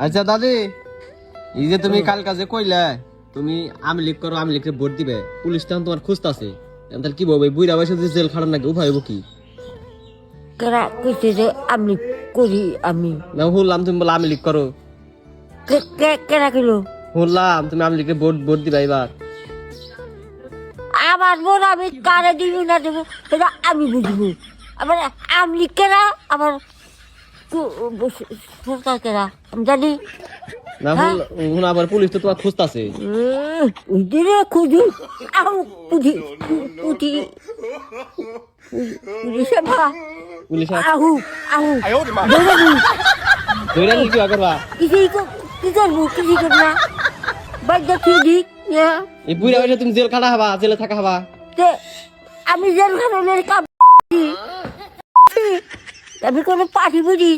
আচ্ছা দাদি, এই যে তুমি কাল কাজে কইলা তুমি আওয়ামী লীগ করো, আওয়ামী লীগকে ভোট দিবে, পুলিশ তখন তোমার খুঁজতাছে, তাহলে কি বলবো? বুড়া বয়সে যে জেল খাটার নাকি উপায় হইব কি? কেরা কইছে যে আমি করি আমি না শুনলাম তুমি বলে আওয়ামী লীগ করো, কেরা কিলো শুনলাম তুমি আওয়ামী লীগকে ভোট দিবে এবার। আমার বোন আমি কারে দিব না দেবো সেটা আমি বুঝবো। আবার আমি কেরা আবার সরকার কেরা আমি জানি না শুন আবার পুলিশ তো তোমার খুঁজতাছে। ওই দিনে খুঁজু আহ পুঁজি পুঁজি পুলিশে ভা পুলিশ আহু আহু ধরে কি করবা? কি করবো কিছু করবো না বাচ্চা ঠিক দিক এই বুড়া বয়সে তুমি জেল খাটা হবা, জেলে থাকা হবা। আমি জেলখানের কাম আমি কোনো পার্টি বুঝি